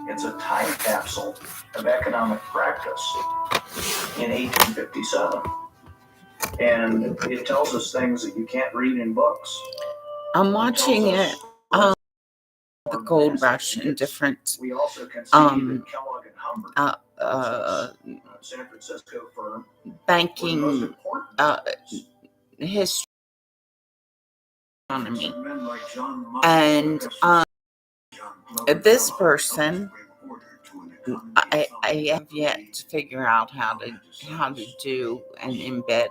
It's a time capsule of economic practice in 1857. And it tells us things that you can't read in books. I'm watching it, the gold rush and different We also can see that Kellogg and Humber, San Francisco firm, banking history, economy, and this person, I have yet to figure out how to do and embed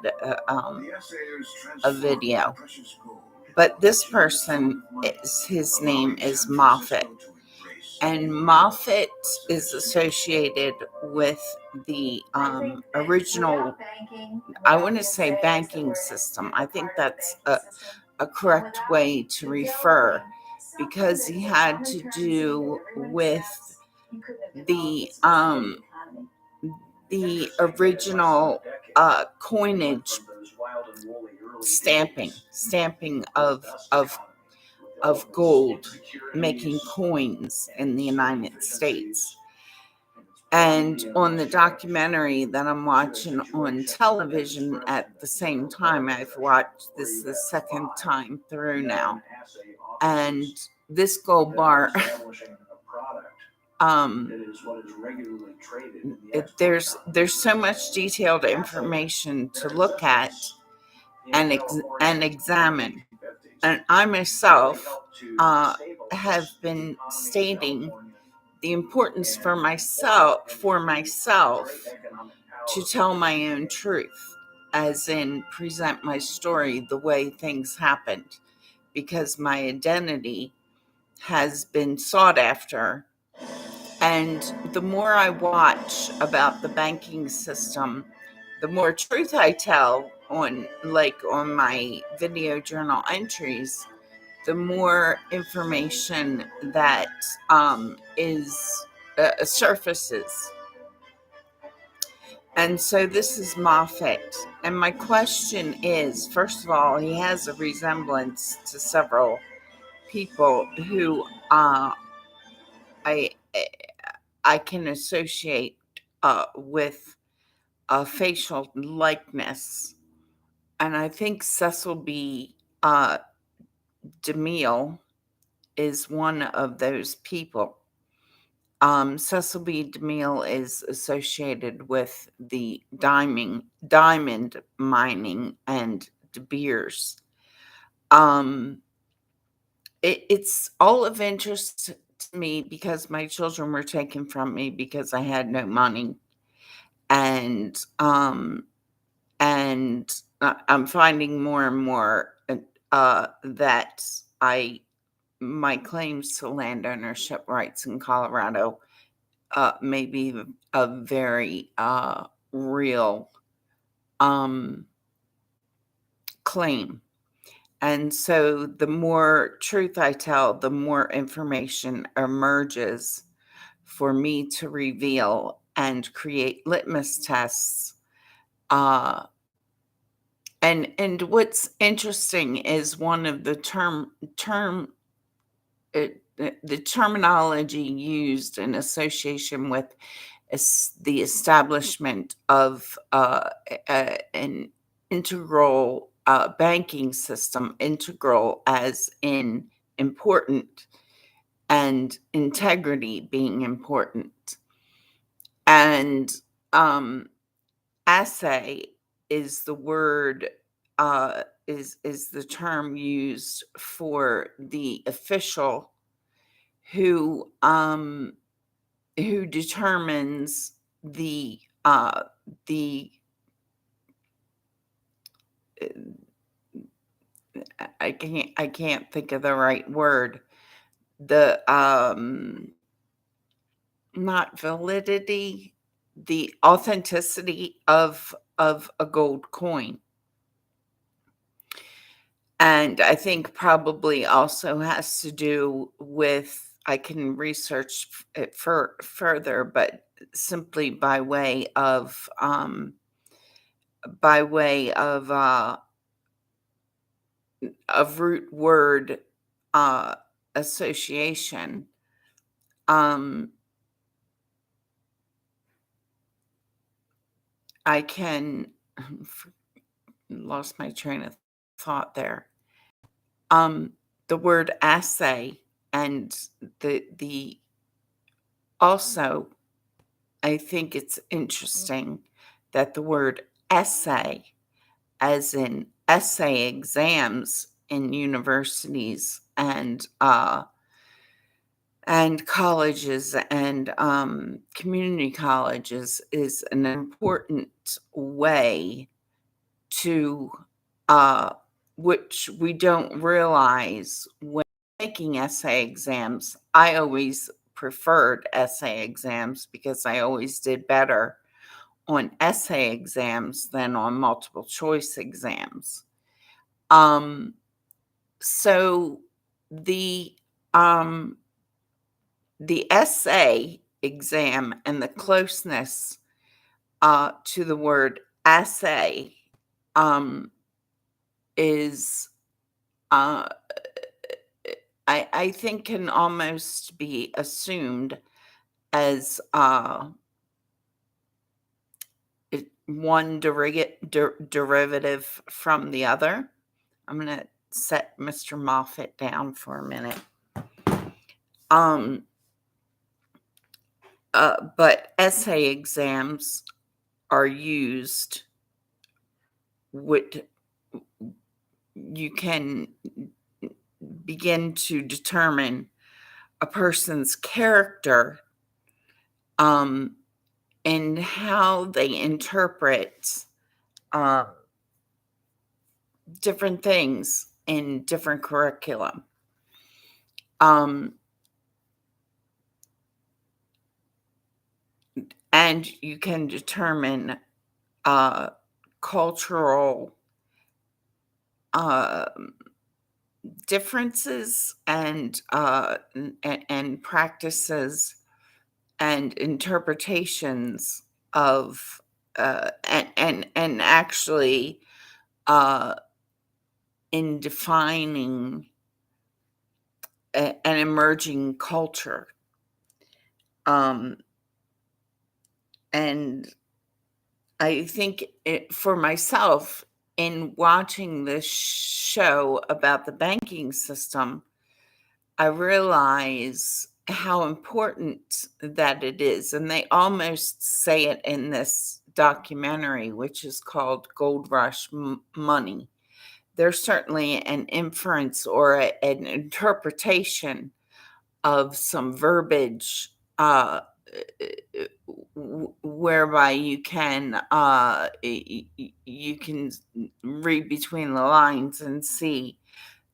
a video. But this person, his name is Moffat. And Moffat is associated with the original, I want to say, banking system. I think that's a correct way to refer, because he had to do with the original coinage, stamping of gold, making coins in the United States. And on the documentary that I'm watching on television at the same time, I've watched this the second time through now, and this gold bar, there's so much detailed information to look at and examine. And I myself have been stating the importance for myself to tell my own truth, as in present my story the way things happened, because my identity has been sought after. And the more I watch about the banking system, the more truth I tell on my video journal entries, the more information that is surfaces. And so this is Moffat. And my question is, first of all, he has a resemblance to several people who I can associate with a facial likeness. And I think Cecil B. DeMille is one of those people. Cecil B. DeMille is associated with the diamond mining and De Beers. It's all of interest to me because my children were taken from me because I had no money, and I'm finding more and more that my claims to land ownership rights in Colorado may be a very real claim. And so the more truth I tell, the more information emerges for me to reveal and create litmus tests. And what's interesting is one of the the terminology used in association with the establishment of an integral banking system, integral as in important, and integrity being important. And assay is the word, is the term used for the official who determines the I can't think of the right word, the not validity, the authenticity of a gold coin. And I think probably also has to do with, I can research it further, but simply by way of root word association. I can lost my train of thought there. The word assay and the also, I think it's interesting that the word essay, as in essay exams in universities and colleges and community colleges, is an important way to which we don't realize when taking essay exams. I always preferred essay exams because I always did better on essay exams than on multiple choice exams. So the um, the essay exam and the closeness to the word assay is uh, I think can almost be assumed as one derivative from the other. I'm going to set Mr. Moffat down for a minute. But essay exams are used you can begin to determine a person's character and how they interpret different things in different curriculum. And you can determine cultural differences and practices and interpretations of and actually in defining an emerging culture. And I think for myself, in watching this show about the banking system, I realize how important that it is. And they almost say it in this documentary, which is called Gold Rush Money. There's certainly an inference or an interpretation of some verbiage whereby you can read between the lines and see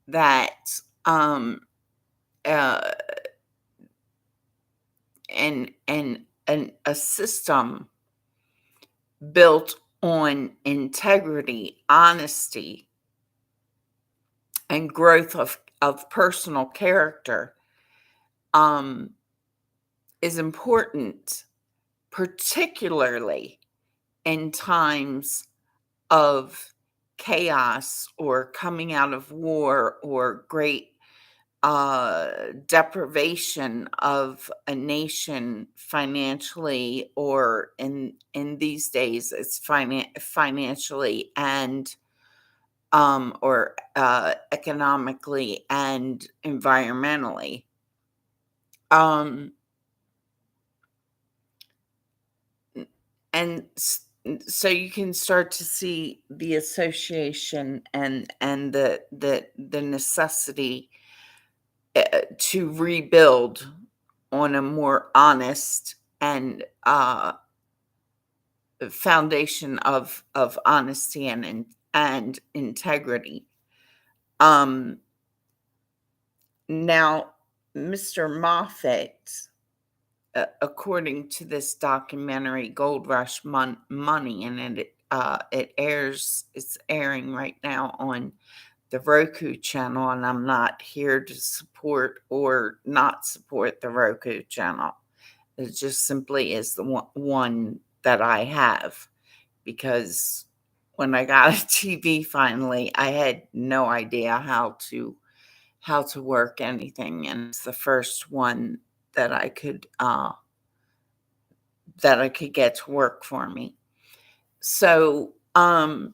that and a system built on integrity, honesty, and growth of personal character is important, particularly in times of chaos or coming out of war or great deprivation of a nation financially, or in these days it's financially and or economically and environmentally. And so you can start to see the association and the necessity to rebuild on a more honest and foundation of honesty and integrity. Now, Mr. Moffat, according to this documentary, Gold Rush Money, and it's airing right now on the Roku channel, and I'm not here to support or not support the Roku channel. It just simply is the one that I have, because when I got a TV finally, I had no idea how to work anything, and it's the first one that I could get to work for me. So, Mr.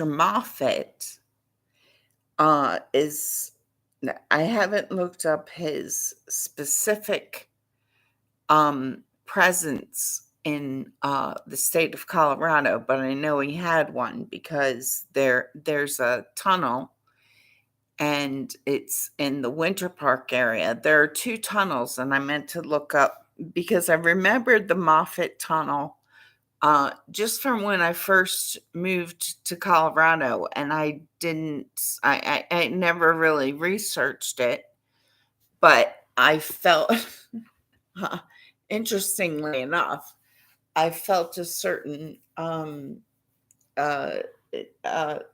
Moffat is, I haven't looked up his specific presence in the state of Colorado, but I know he had one because there's a tunnel and it's in the Winter Park area. There are two tunnels, and I meant to look up because I remembered the Moffat Tunnel just from when I first moved to Colorado, and I never really researched it, but I felt, interestingly enough, I felt a certain uh,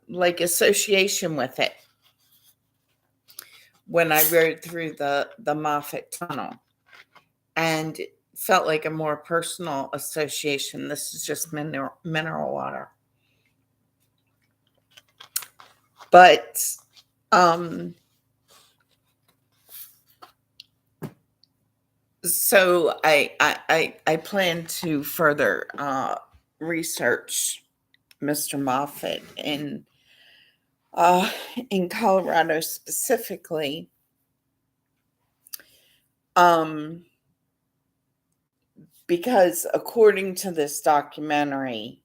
like association with it when I rode through the Moffat Tunnel, and it felt like a more personal association. This is just mineral water, but so I plan to further research Mr. Moffat in Colorado specifically, because according to this documentary,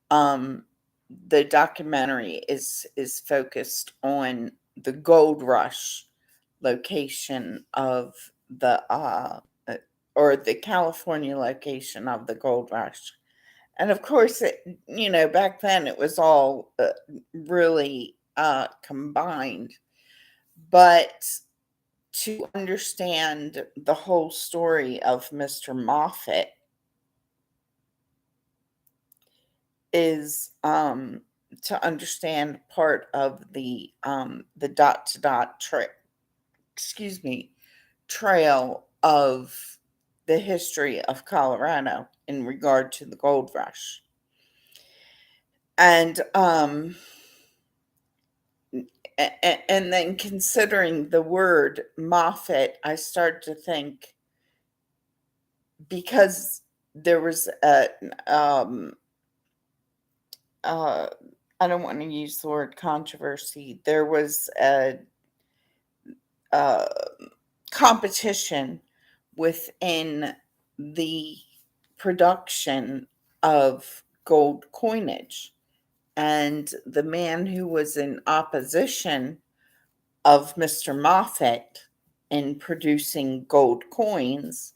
the documentary is focused on the gold rush location of the or the California location of the gold rush. And of course, back then it was all really combined. But to understand the whole story of Mr. Moffat is to understand part of the dot to dot trail of the history of Colorado in regard to the gold rush. And and then considering the word Moffat, I start to think, because there was a I don't want to use the word controversy. There was a competition within the production of gold coinage. And the man who was in opposition of Mr. Moffat in producing gold coins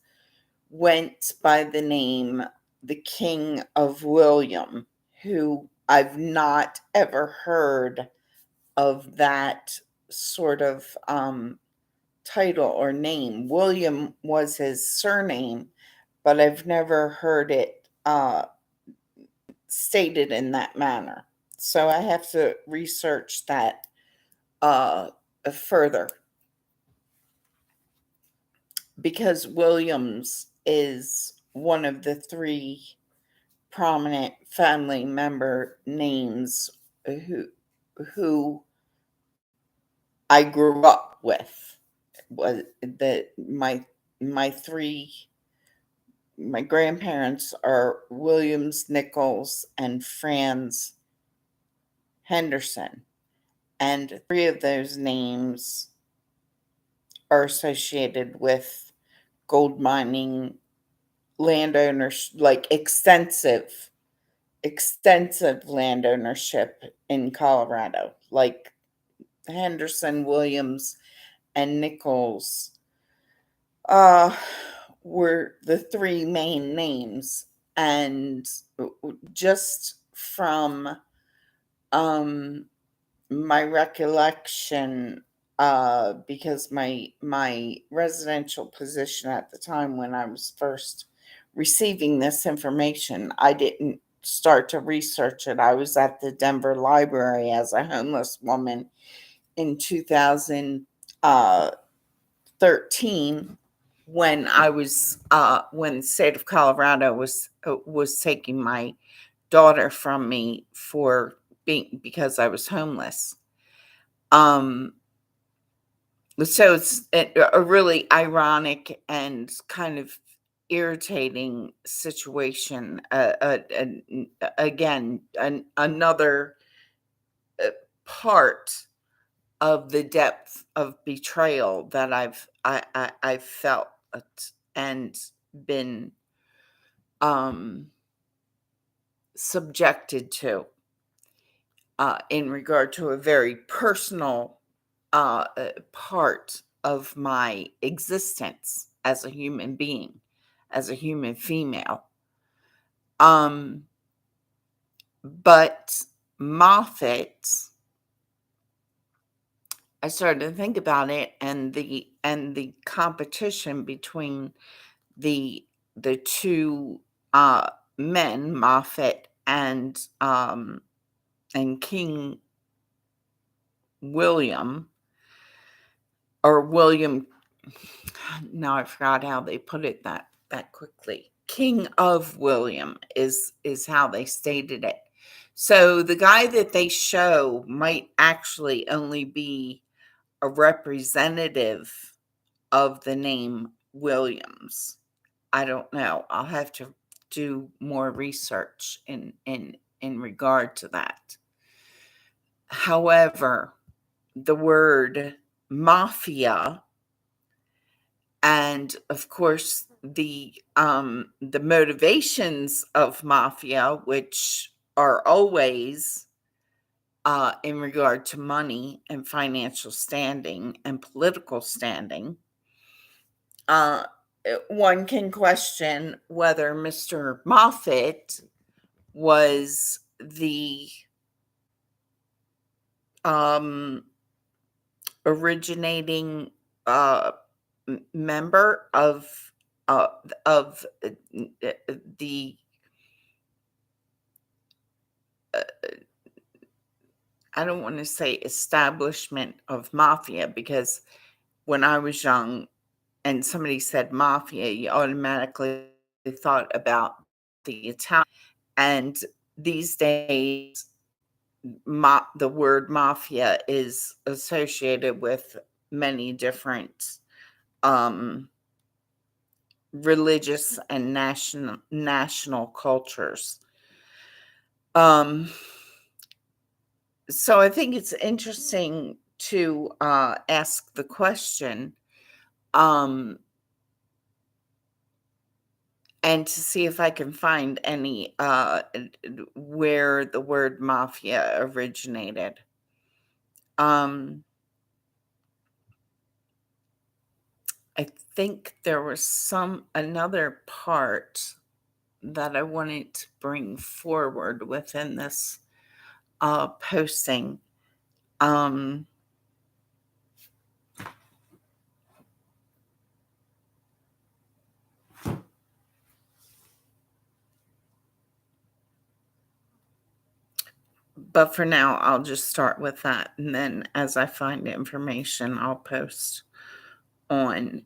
went by the name the King of William, who I've not ever heard of that sort of title or name. William was his surname, but I've never heard it stated in that manner. So I have to research that further, because Williams is one of the three prominent family member names who I grew up with. Was that my grandparents are Williams, Nichols, and Franz Henderson, and three of those names are associated with gold mining landowners, like extensive land ownership in Colorado, like Henderson, Williams, and Nichols were the three main names. And just from my recollection, because my residential position at the time when I was first receiving this information, I didn't start to research it. I was at the Denver Library as a homeless woman in 2013 when when the state of Colorado was taking my daughter from me because I was homeless. So it's a really ironic and kind of irritating situation. Again, another part of the depth of betrayal that I've felt and been um, subjected to in regard to a very personal part of my existence as a human being, as a human female. But Moffat, I started to think about it, and the competition between the two men, Moffat and King William, or William. Now I forgot how they put it that quickly. King of William is how they stated it. So the guy that they show might actually only be a representative of the name Williams. I don't know. I'll have to do more research in regard to that. However, the word mafia, and of course the motivations of mafia, which are always in regard to money and financial standing and political standing, one can question whether Mr. Moffat was the originating member of the I don't want to say establishment of mafia, because when I was young and somebody said mafia, you automatically thought about the Italian. And these days, the word mafia is associated with many different religious and national cultures. So I think it's interesting to ask the question, and to see if I can find any where the word mafia originated. I think there was another part that I wanted to bring forward within this posting. But for now, I'll just start with that. And then as I find information, I'll post on.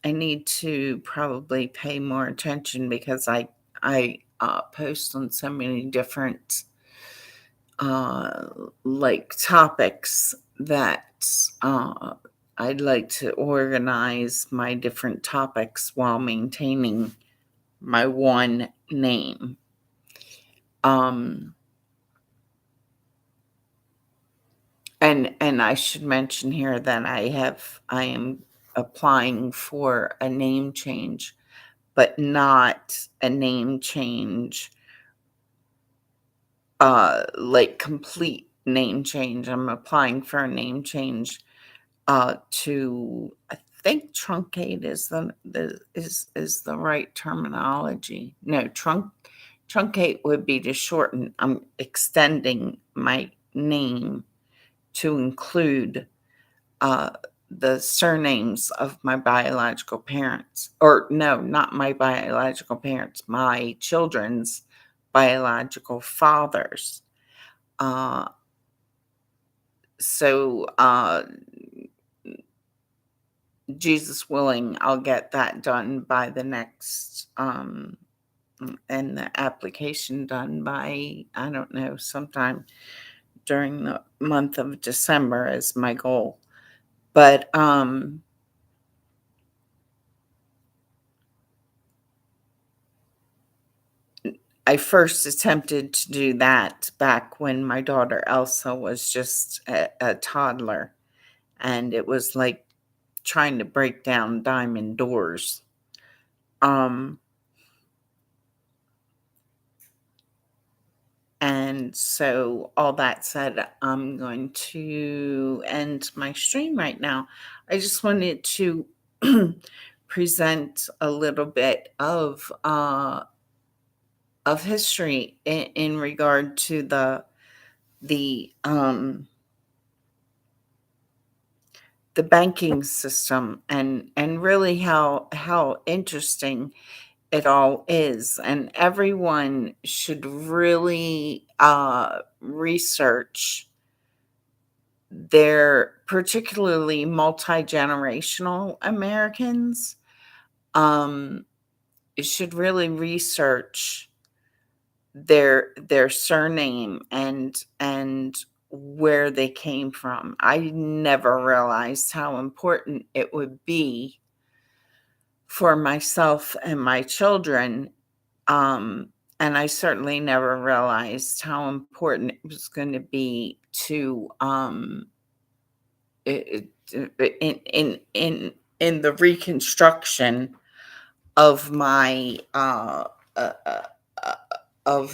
I need to probably pay more attention, because I post on so many different like topics that I'd like to organize my different topics while maintaining my one name. And I should mention here that I am applying for a name change, but not a name change like complete name change. I'm applying for a name change to, I think, truncate is the right terminology. No, truncate would be to shorten. I'm extending my name to include the surnames of my biological parents. Or no, not my biological parents, my children's biological fathers. So Jesus willing, I'll get that done by the next and the application done by, I don't know, sometime during the month of December is my goal. But I first attempted to do that back when my daughter Elsa was just a toddler, and it was like trying to break down diamond doors. Um, and so, all that said, I'm going to end my stream right now. I just wanted to present a little bit of history in regard to the the banking system, and really how interesting it all is, and everyone should really research their, particularly multi-generational Americans, um should really research their surname and where they came from. I never realized how important it would be for myself and my children. And I certainly never realized how important it was going to be to in the reconstruction of uh, uh, uh,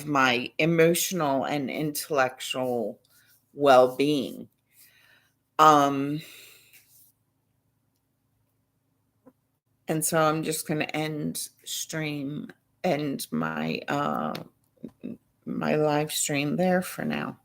my emotional and intellectual well-being. Um, and so I'm just going to end my my live stream there for now.